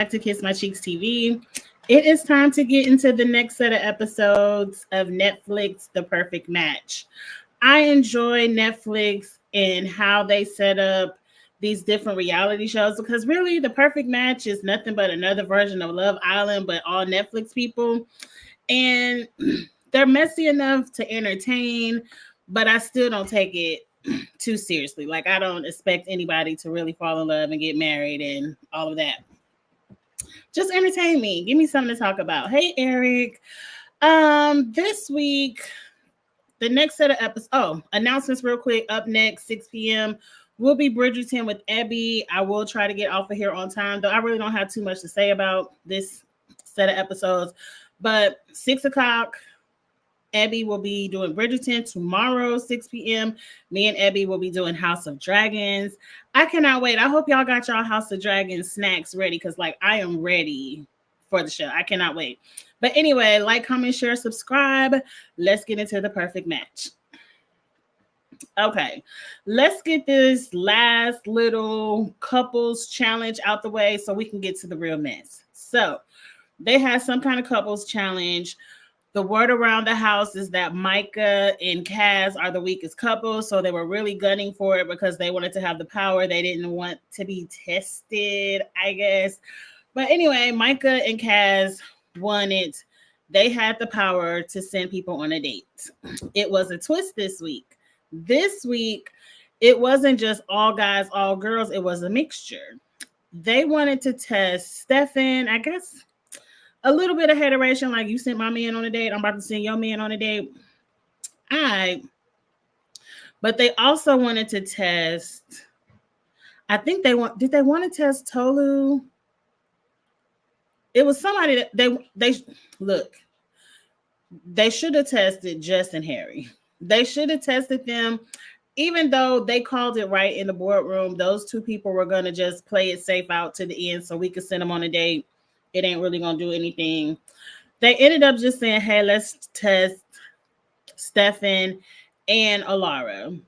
back to Kiss My Cheeks TV. It is time to get into the next set of episodes of Netflix The Perfect Match. I enjoy Netflix and how they set up these different reality shows because really The Perfect Match is nothing but another version of Love Island, but all Netflix people. And they're messy enough to entertain, but I still don't take it too seriously. Like I don't expect anybody to really fall in love and get married and all of that. Just entertain me. Give me something to talk about. Hey Eric. This week, the next set of episodes. Oh, announcements real quick. Up next, 6 p.m. will be Bridgerton with Abby. I will try to get off of here on time, though I really don't have too much to say about this set of episodes. But 6 o'clock, Abby will be doing Bridgerton tomorrow, 6 p.m. Me and Abby will be doing House of Dragons. I cannot wait. I hope y'all got y'all House of Dragons snacks ready because, like, I am ready for the show. I cannot wait. But anyway, like, comment, share, subscribe. Let's get into the perfect match. Okay, let's get this last little couples challenge out the way so we can get to the real mess. So, they had some kind of couples challenge. The word around the house is that Micah and Kaz are the weakest couple, so they were really gunning for it because they wanted to have the power. They didn't want to be tested, I guess. But anyway, Micah and Kaz won it. They had the power to send people on a date. It was a twist this week. This week, it wasn't just all guys, all girls. It was a mixture. They wanted to test Stefan, I guess, a little bit of hateration, like you sent my man on a date, I'm about to send your man on a date. All right. But they also wanted to test, I think did they want to test Tolu? It was somebody that they look, they should have tested Jess and Harry. They should have tested them, even though they called it right in the boardroom. Those two people were going to just play it safe out to the end so we could send them on a date. It ain't really going to do anything. They ended up just saying, hey, let's test Stefan and Alara.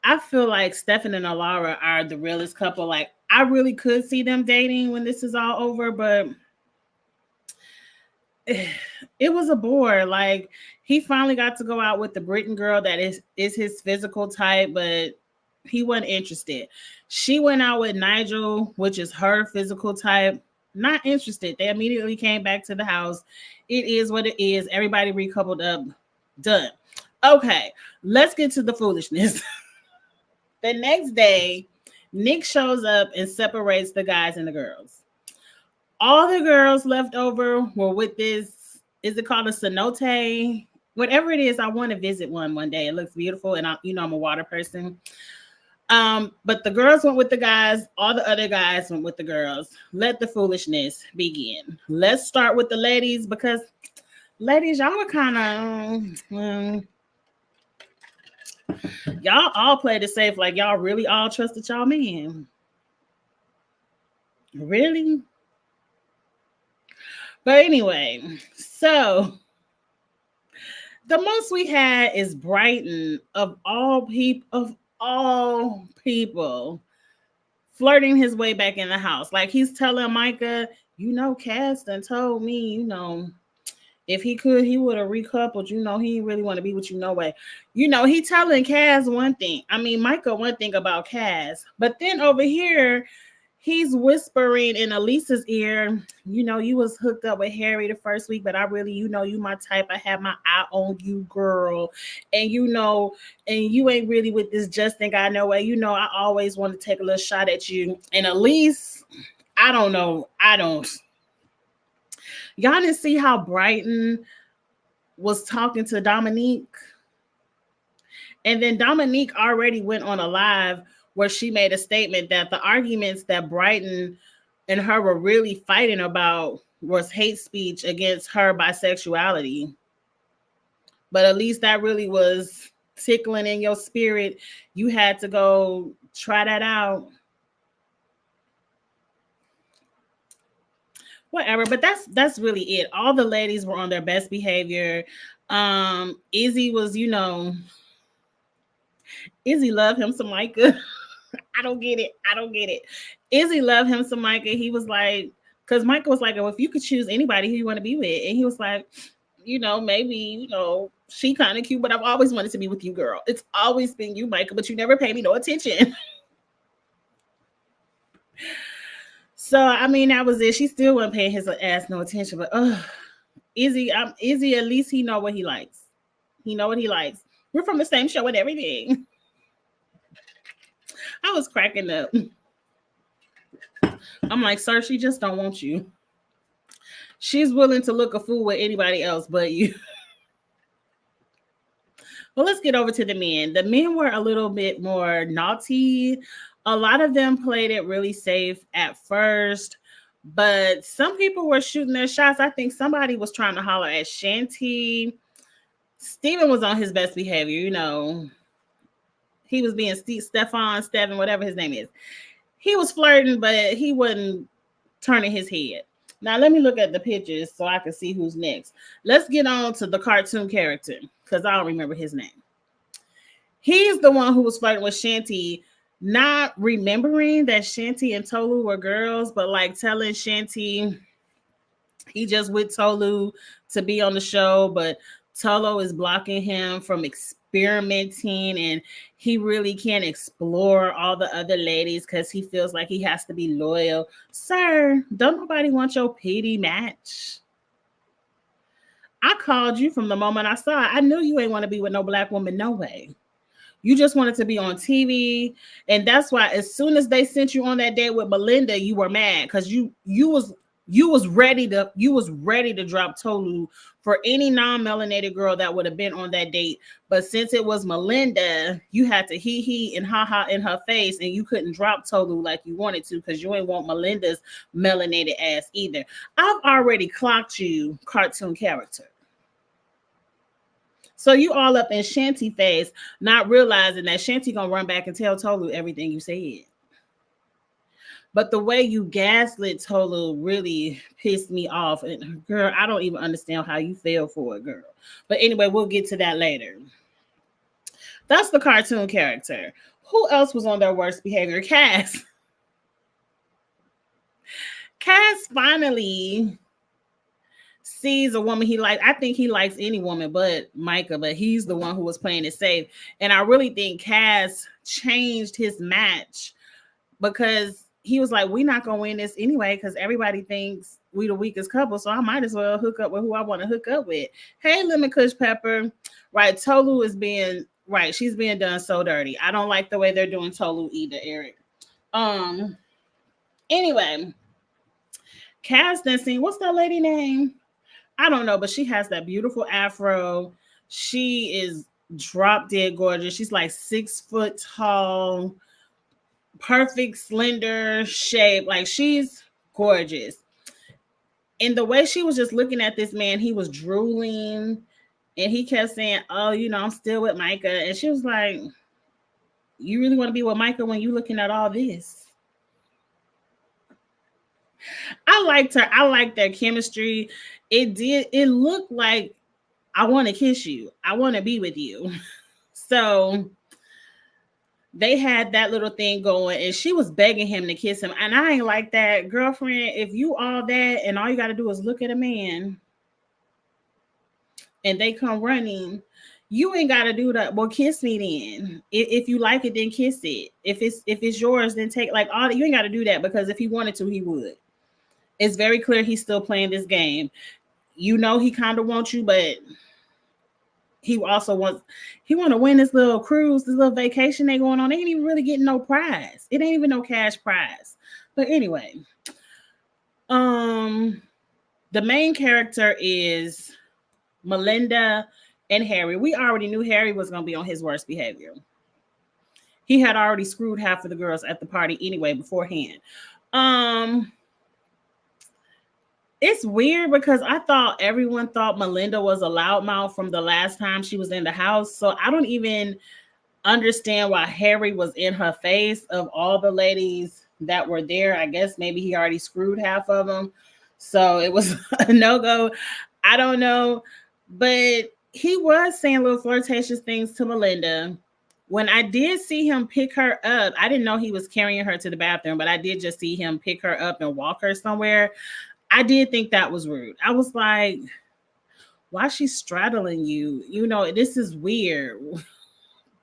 I feel like Stefan and Alara are the realest couple. Like, I really could see them dating when this is all over, but it was a bore. Like, he finally got to go out with the Britain girl that is his physical type, but he wasn't interested. She went out with Nigel, which is her physical type. Not interested. They immediately came back to the house. It is what it is. Everybody recoupled up. Done. Okay, let's get to the foolishness. The next day, Nick shows up and separates the guys and the girls. All the girls left over were with this, is it called a cenote? Whatever it is, I want to visit one day. It looks beautiful, and I'm a water person. But the girls went with the guys. All the other guys went with the girls. Let the foolishness begin. Let's start with the ladies because, ladies, y'all were kind of, y'all all played it safe. Like y'all really all trusted y'all man. Really? But anyway, so the most we had is Brighton of all people flirting his way back in the house. Like he's telling Micah, Cass done told me, if he could, he would have recoupled. He really want to be with you no way. He telling Cass one thing. I mean, Micah one thing about Cass. But then over here, he's whispering in Elisa's ear, you was hooked up with Harry the first week, but I really, you my type. I have my eye on you, girl. And and you ain't really with this Justin guy no way. I always want to take a little shot at you. And Elise, I don't know. Y'all didn't see how Brighton was talking to Dominique? And then Dominique already went on a live where she made a statement that the arguments that Brighton and her were really fighting about was hate speech against her bisexuality. But at least that really was tickling in your spirit. You had to go try that out. Whatever, but that's really it. All the ladies were on their best behavior. Izzy was, Izzy loved him some Micah. I don't get it. Izzy loved him some Micah. He was like, Because Michael was like, well, if you could choose anybody who you want to be with, and he was like, maybe, she kind of cute, but I've always wanted to be with you, girl. It's always been you, Michael, but you never pay me no attention. So I mean, that was it. She still wasn't paying his ass no attention, but Izzy, at least he know what he likes. He know what he likes. We're from the same show and everything. I was cracking up. I'm like, sir, she just don't want you. She's willing to look a fool with anybody else but you. Well, let's get over to the men. The men were a little bit more naughty. A lot of them played it really safe at first, but some people were shooting their shots. I think somebody was trying to holler at Shanti. Steven was on his best behavior, He was being Steven, whatever his name is. He was flirting, but he wasn't turning his head. Now, let me look at the pictures so I can see who's next. Let's get on to the cartoon character, because I don't remember his name. He's the one who was flirting with Shanti, not remembering that Shanti and Tolu were girls, but like telling Shanti he just with Tolu to be on the show, but Tolu is blocking him from experimenting, and he really can't explore all the other ladies because he feels like he has to be loyal. Sir, don't nobody want your pity match. I called you from the moment I saw it. I knew you ain't want to be with no black woman, no way. You just wanted to be on TV, and that's why as soon as they sent you on that date with Melinda, you were mad because you was ready to drop Tolu for any non-melanated girl that would have been on that date. But since it was Melinda, you had to hee and ha in her face, and you couldn't drop Tolu like you wanted to because you ain't want Melinda's melanated ass either. I've already clocked you, cartoon character. So you all up in Shanti face, not realizing that Shanti gonna run back and tell Tolu everything you said. But the way you gaslit Tolu really pissed me off. And girl, I don't even understand how you fell for it, girl. But anyway, we'll get to that later. That's the cartoon character. Who else was on their worst behavior? Cass. Cass finally sees a woman he likes. I think he likes any woman but Micah, but he's the one who was playing it safe. And I really think Cass changed his match because he was like, we're not going to win this anyway because everybody thinks we the weakest couple, so I might as well hook up with who I want to hook up with. Hey, Lemon Kush Pepper. Right, Tolu is being, right, she's being done so dirty. I don't like the way they're doing Tolu either, Eric. Anyway, Cass then seen, what's that lady name? I don't know, but she has that beautiful afro. She is drop dead gorgeous. She's like 6 foot tall, perfect, slender shape. Like she's gorgeous. And the way she was just looking at this man, he was drooling and he kept saying, oh, I'm still with Micah. And she was like, you really want to be with Micah when you looking at all this? I liked her. I liked their chemistry. It looked like I want to kiss you. I want to be with you. So they had that little thing going and she was begging him to kiss him. And I ain't like that. Girlfriend, if you all that and all you got to do is look at a man and they come running, you ain't got to do that. Well, kiss me then. If you like it, then kiss it. If it's yours, then take like all. You ain't got to do that because if he wanted to, he would. It's very clear he's still playing this game. He kind of wants you, but he also want to win this little cruise, this little vacation they going on. They ain't even really getting no prize. It ain't even no cash prize. But anyway, the main character is Melinda and Harry. We already knew Harry was going to be on his worst behavior. He had already screwed half of the girls at the party anyway beforehand. It's weird because I thought everyone thought Melinda was a loudmouth from the last time she was in the house. So I don't even understand why Harry was in her face of all the ladies that were there. I guess maybe he already screwed half of them. So it was a no-go. I don't know. But he was saying little flirtatious things to Melinda. When I did see him pick her up, I didn't know he was carrying her to the bathroom, but I did just see him pick her up and walk her somewhere. I did think that was rude. I was like, why is she straddling you? You know, this is weird.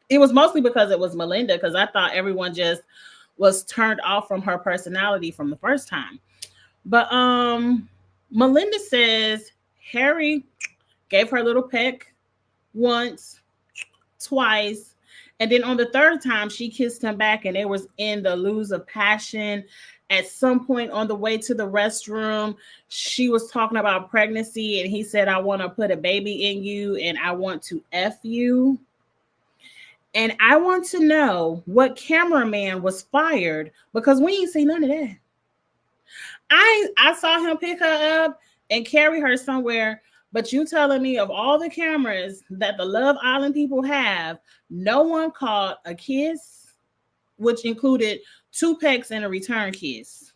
It was mostly because it was Melinda, because I thought everyone just was turned off from her personality from the first time. But Melinda says Harry gave her a little peck once, twice, and then on the third time she kissed him back, and it was in the lose of passion. At some point on the way to the restroom, she was talking about pregnancy, and he said, I want to put a baby in you and I want to F you. And I want to know what cameraman was fired, because we ain't see none of that. I saw him pick her up and carry her somewhere, but you telling me of all the cameras that the Love Island people have, no one caught a kiss, which included 2 pecks and a return kiss.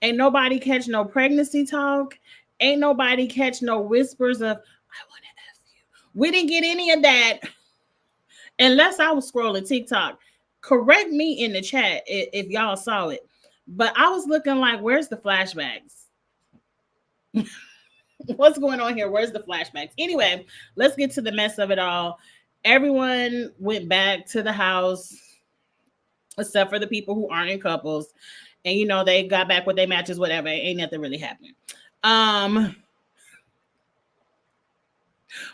Ain't nobody catch no pregnancy talk. Ain't nobody catch no whispers of, I want to F you. We didn't get any of that unless I was scrolling TikTok. Correct me in the chat if y'all saw it. But I was looking like, where's the flashbacks? What's going on here? Where's the flashbacks? Anyway, let's get to the mess of it all. Everyone went back to the house, except for the people who aren't in couples. And, you know, they got back with their matches, whatever. Ain't nothing really happening.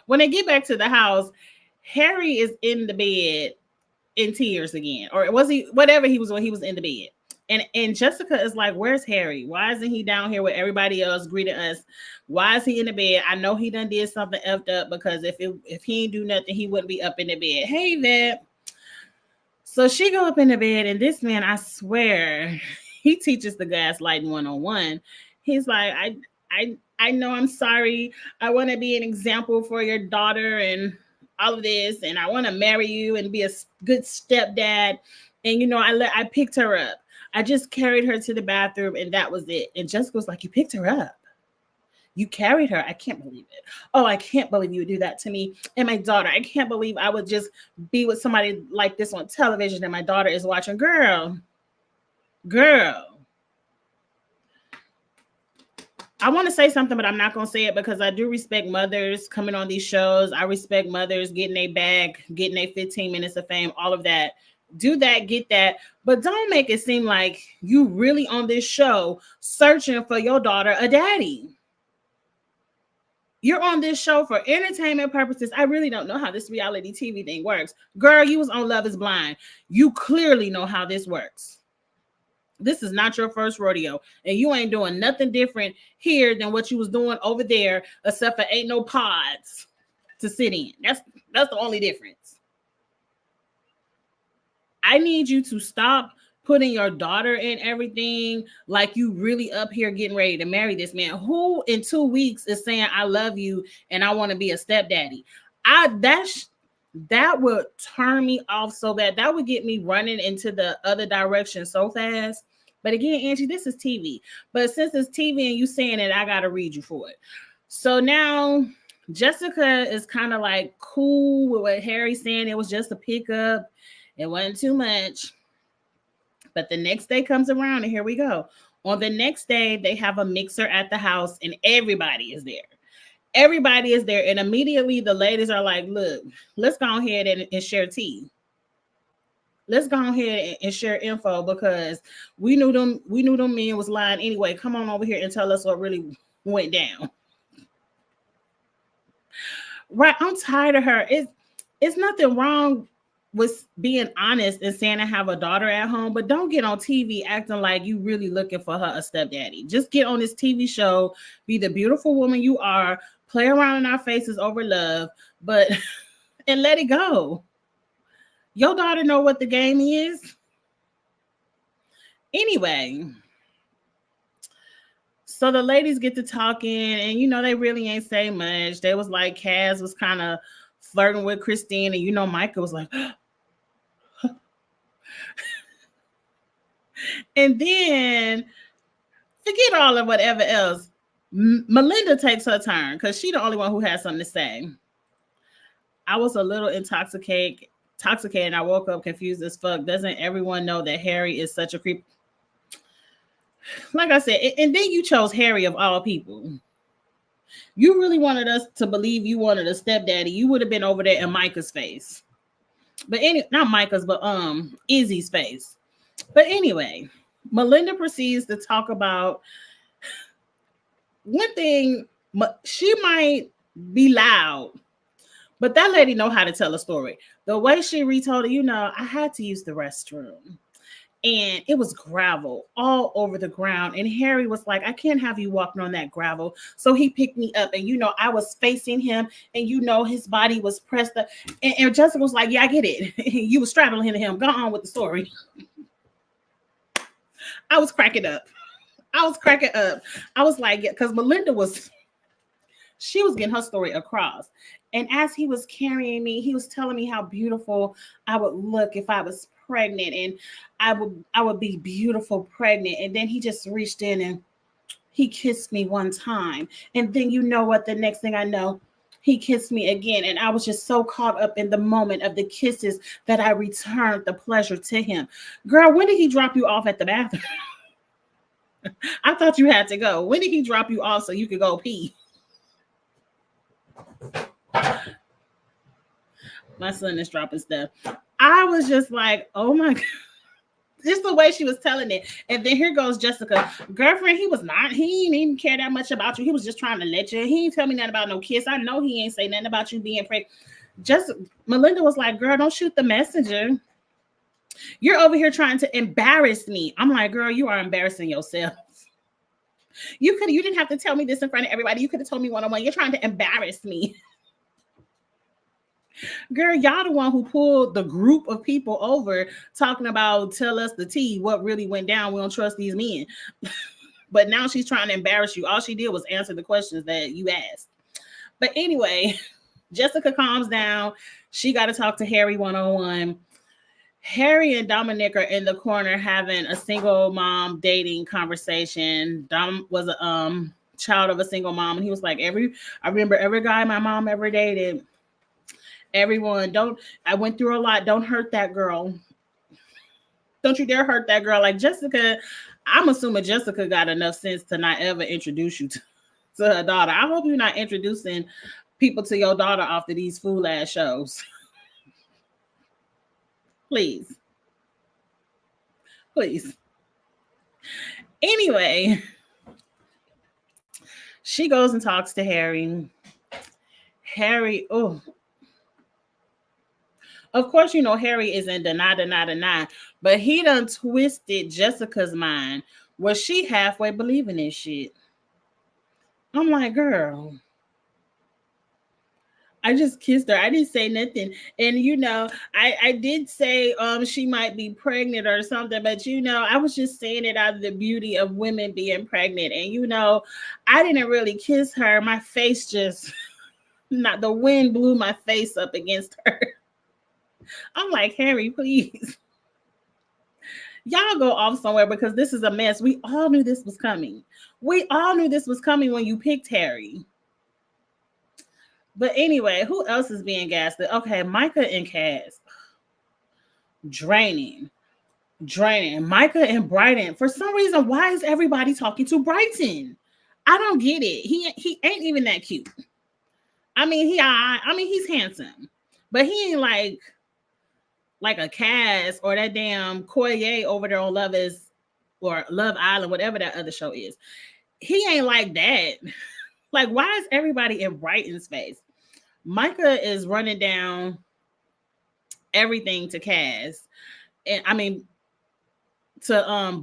When they get back to the house, Harry is in the bed in tears again. Or was he, whatever he was when he was in the bed. And Jessica is like, where's Harry? Why isn't he down here with everybody else greeting us? Why is he in the bed? I know he done did something effed up, because if he didn't do nothing, he wouldn't be up in the bed. Hey, Vet. So she go up in the bed, and this man, I swear, he teaches the gaslighting 101. He's like, I know, I'm sorry. I want to be an example for your daughter and all of this, and I want to marry you and be a good stepdad. And, you know, I picked her up. I just carried her to the bathroom, and that was it. And Jessica was like, you picked her up? You carried her? I can't believe it. Oh, I can't believe you would do that to me and my daughter. I can't believe I would just be with somebody like this on television and my daughter is watching. Girl. I want to say something, but I'm not going to say it, because I do respect mothers coming on these shows. I respect mothers getting a bag, getting a 15 minutes of fame, all of that. Do that, get that, but don't make it seem like you really on this show searching for your daughter a daddy. You're on this show for entertainment purposes. I really don't know how this reality TV thing works. Girl, you was on Love is Blind. You clearly know how this works. This is not your first rodeo, and you ain't doing nothing different here than what you was doing over there, except for ain't no pods to sit in. That's the only difference. I need you to stop putting your daughter in everything like you really up here getting ready to marry this man who in 2 weeks is saying, I love you and I want to be a stepdaddy. That would turn me off so bad. That would get me running into the other direction so fast. But again, Angie, this is TV. But since it's TV and you saying it, I got to read you for it. So now Jessica is kind of like cool with what Harry's saying. It was just a pickup. It wasn't too much. But the next day comes around, and here we go. On the next day, they have a mixer at the house, and everybody is there. Everybody is there. And immediately the ladies are like, look, let's go ahead and share tea. Let's go ahead and share info, because we knew them men was lying anyway. Come on over here and tell us what really went down. Right. I'm tired of her. It's nothing wrong with being honest and saying I have a daughter at home, but don't get on TV acting like you really looking for her a stepdaddy. Just get on this TV show, be the beautiful woman you are, play around in our faces over love, but and let it go. Your daughter know what the game is. Anyway, so the ladies get to talking, and you know they really ain't say much. They was like, Kaz was kind of flirting with Christine, and you know Micah was like, and then forget all of whatever else. Melinda takes her turn because she's the only one who has something to say. I was a little intoxicated intoxicated. I woke up confused as fuck. Doesn't everyone know that Harry is such a creep? Like I said, and then you chose Harry of all people. You really wanted us to believe you wanted a stepdaddy. You would have been over there in Micah's face. But not Micah's, but Izzy's face. But anyway, Melinda proceeds to talk about one thing. She might be loud, but that lady know how to tell a story. The way she retold it, I had to use the restroom. And it was gravel all over the ground. And Harry was like, I can't have you walking on that gravel. So he picked me up. And, I was facing him. And, his body was pressed up. And Jessica was like, yeah, I get it. You was straddling him. Go on with the story. I was cracking up. I was like, yeah, because Melinda she was getting her story across. And as he was carrying me, he was telling me how beautiful I would look if I was pregnant, and I would be beautiful pregnant. And then he just reached in and he kissed me one time. And then what? The next thing I know, he kissed me again. And I was just so caught up in the moment of the kisses that I returned the pleasure to him. Girl, when did he drop you off at the bathroom? I thought you had to go. When did he drop you off so you could go pee? My son is dropping stuff. I was just like, oh my God. Just the way she was telling it. And then here goes Jessica. Girlfriend, he didn't even care that much about you. He was just trying to let you. He ain't tell me nothing about no kiss. I know he ain't say nothing about you being pregnant. Melinda was like, girl, don't shoot the messenger. You're over here trying to embarrass me. I'm like, girl, you are embarrassing yourself. You didn't have to tell me this in front of everybody. You could have told me one-on-one. You're trying to embarrass me. Girl, y'all the one who pulled the group of people over talking about tell us the tea, what really went down. We don't trust these men. But now she's trying to embarrass you. All she did was answer the questions that you asked. But anyway, Jessica calms down. She got to talk to Harry one-on-one. Harry and Dominic are in the corner having a single mom dating conversation. Dom was a child of a single mom, and he was like, I remember every guy my mom ever dated. Everyone, I went through a lot. Don't hurt that girl. Don't you dare hurt that girl. Like Jessica, I'm assuming Jessica got enough sense to not ever introduce you to her daughter. I hope you're not introducing people to your daughter after these fool ass shows. Please. Anyway, she goes and talks to Harry. Harry, of course, Harry is in deny, but he done twisted Jessica's mind. Was she halfway believing this shit? I'm like, girl, I just kissed her. I didn't say nothing. And, I did say she might be pregnant or something, but, I was just saying it out of the beauty of women being pregnant. And, I didn't really kiss her. My face just, the wind blew my face up against her. I'm like, Harry, please. Y'all go off somewhere because this is a mess. We all knew this was coming. We all knew this was coming when you picked Harry. But anyway, who else is being gaslit? Okay, Micah and Kaz. Draining. Micah and Brighton. For some reason, why is everybody talking to Brighton? I don't get it. He ain't even that cute. I mean, he's handsome. But he ain't like a Kaz or that damn Koye over there on Love Island, whatever that other show is. He ain't like that. Like, why is everybody in Brighton's face? Micah is running down everything to Kaz. And I mean, I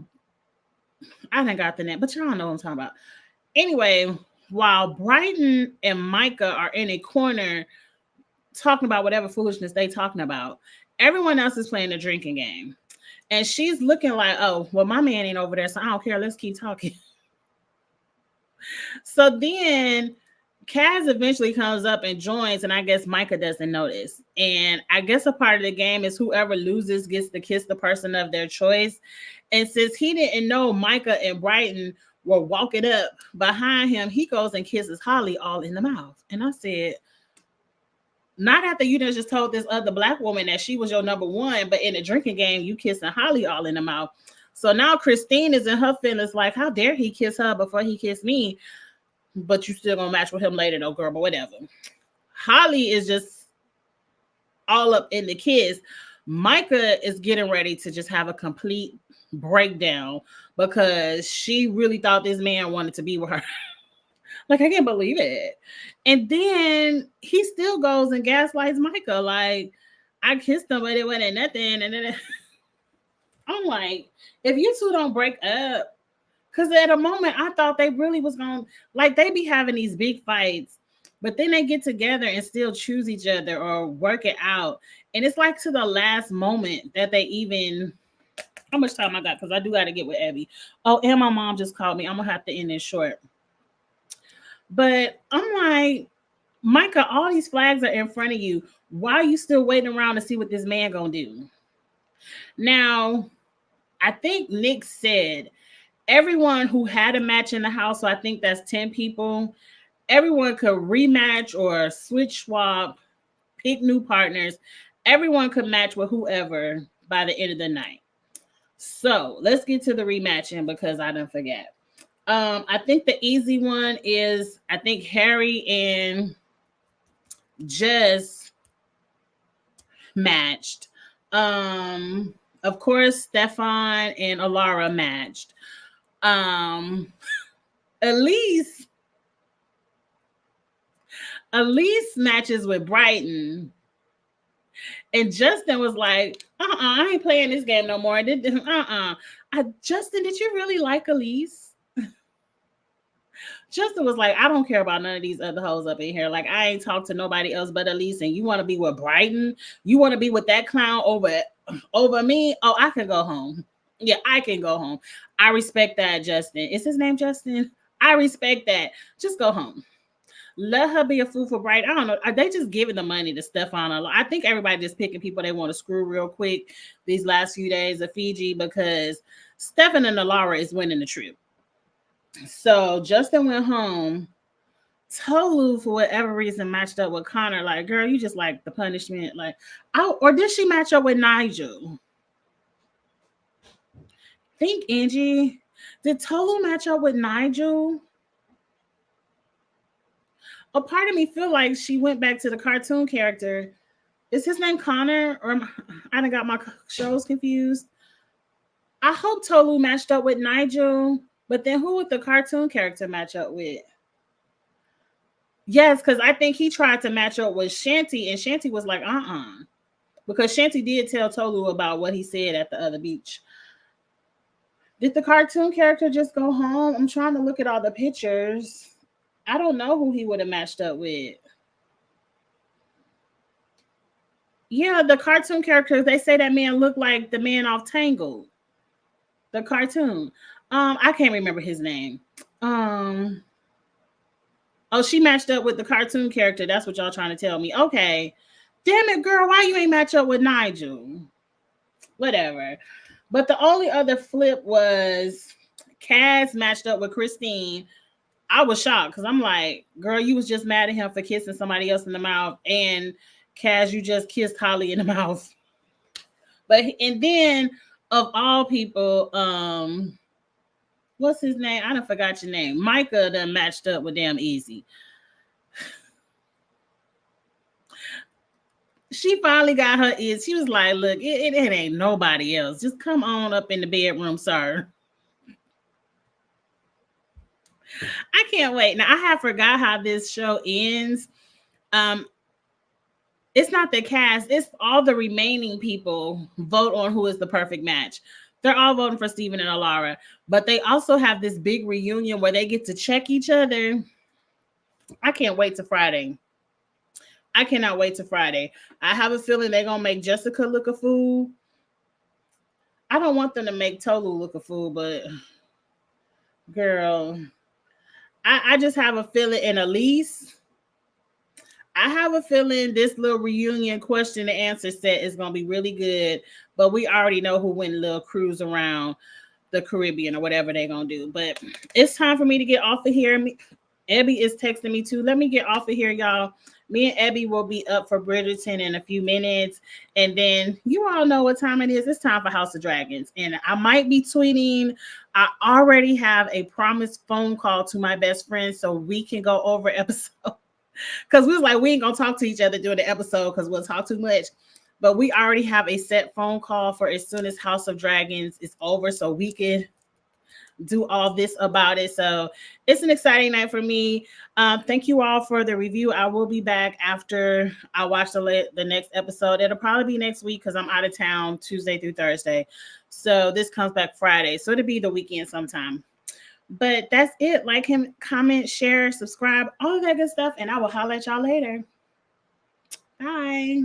didn't got the name, but y'all know what I'm talking about. Anyway, while Brighton and Micah are in a corner talking about whatever foolishness they talking about, everyone else is playing a drinking game. And she's looking like, oh, well, my man ain't over there, so I don't care. Let's keep talking. So then Kaz eventually comes up and joins, and I guess Micah doesn't notice. And I guess a part of the game is whoever loses gets to kiss the person of their choice. And since he didn't know Micah and Brighton were walking up behind him, he goes and kisses Holly all in the mouth. And I said, Not after you done just told this other black woman that she was your number one, but in the drinking game, you kissing Holly all in the mouth. So now Christine is in her feelings like, how dare he kiss her before he kissed me? But you still gonna match with him later though, girl, but whatever. Holly is just all up in the kiss. Micah is getting ready to just have a complete breakdown because she really thought this man wanted to be with her. Like, I can't believe it. And then he still goes and gaslights Micah. Like, I kissed him, but it wasn't nothing. And then I'm like, if you two don't break up, because at a moment I thought they really was going to, like, they be having these big fights, but then they get together and still choose each other or work it out. And it's like to the last moment that they even, how much time I got? Because I do got to get with Abby. Oh, and my mom just called me. I'm going to have to end this short. But I'm like, Micah, all these flags are in front of you. Why are you still waiting around to see what this man gonna do? Now, I think Nick said everyone who had a match in the house, so I think that's 10 people, everyone could rematch or switch swap, pick new partners. Everyone could match with whoever by the end of the night. So let's get to the rematching because I didn't forget. I think the easy one is, I think Harry and Jess matched. Of course, Stefan and Alara matched. Elise matches with Brighton. And Justin was like, I ain't playing this game no more. Justin, did you really like Elise? Justin was like, I don't care about none of these other hoes up in here. Like, I ain't talked to nobody else but Elise, and you want to be with Brighton? You want to be with that clown over me? Oh, I can go home. Yeah, I can go home. I respect that, Justin. Is his name Justin? I respect that. Just go home. Let her be a fool for Brighton. I don't know. Are they just giving the money to Stefan? I think everybody just picking people they want to screw real quick these last few days of Fiji because Stefan and Alara is winning the trip. So Justin went home. Tolu, for whatever reason, matched up with Connor. Like, girl, you just like the punishment. Like, or did she match up with Nigel? Think, Angie. Did Tolu match up with Nigel? A part of me feel like she went back to the cartoon character. Is his name Connor? Or I done got my shows confused. I hope Tolu matched up with Nigel. But then who would the cartoon character match up with? Yes, because I think he tried to match up with Shanti, and Shanti was like, because Shanti did tell Tolu about what he said at the other beach. Did the cartoon character just go home? I'm trying to look at all the pictures. I don't know who he would have matched up with. Yeah, the cartoon character, they say that man looked like the man off Tangled. The cartoon. I can't remember his name. Oh, she matched up with the cartoon character. That's what y'all trying to tell me. Okay. Damn it, girl. Why you ain't match up with Nigel? Whatever. But the only other flip was Kaz matched up with Christine. I was shocked because I'm like, girl, you was just mad at him for kissing somebody else in the mouth. And Kaz, you just kissed Holly in the mouth. And then of all people, what's his name? I done forgot your name. Micah done matched up with Damn Easy. She finally got her ears. She was like, look, it ain't nobody else. Just come on up in the bedroom, sir. I can't wait. Now, I have forgot how this show ends. It's not the cast. It's all the remaining people vote on who is the perfect match. They're all voting for Steven and Alara. But they also have this big reunion where they get to check each other. I can't wait to Friday. I cannot wait to Friday. I have a feeling they're going to make Jessica look a fool. I don't want them to make Tolu look a fool, but girl, I just have a feeling, and Elise, I have a feeling this little reunion question and answer set is going to be really good, but we already know who went a little cruise around the Caribbean or whatever they're going to do. But it's time for me to get off of here. Abby is texting me too. Let me get off of here, y'all. Me and Abby will be up for Bridgerton in a few minutes. And then you all know what time it is. It's time for House of Dragons. And I might be tweeting. I already have a promised phone call to my best friend so we can go over episode. Because we was like, we ain't going to talk to each other during the episode because we'll talk too much. But we already have a set phone call for as soon as House of Dragons is over so we can do all this about it. So it's an exciting night for me. Thank you all for the review. I will be back after I watch the next episode. It'll probably be next week because I'm out of town Tuesday through Thursday. So this comes back Friday. So it'll be the weekend sometime. But that's it. Like him, comment, share, subscribe, all of that good stuff. And I will holler at y'all later. Bye.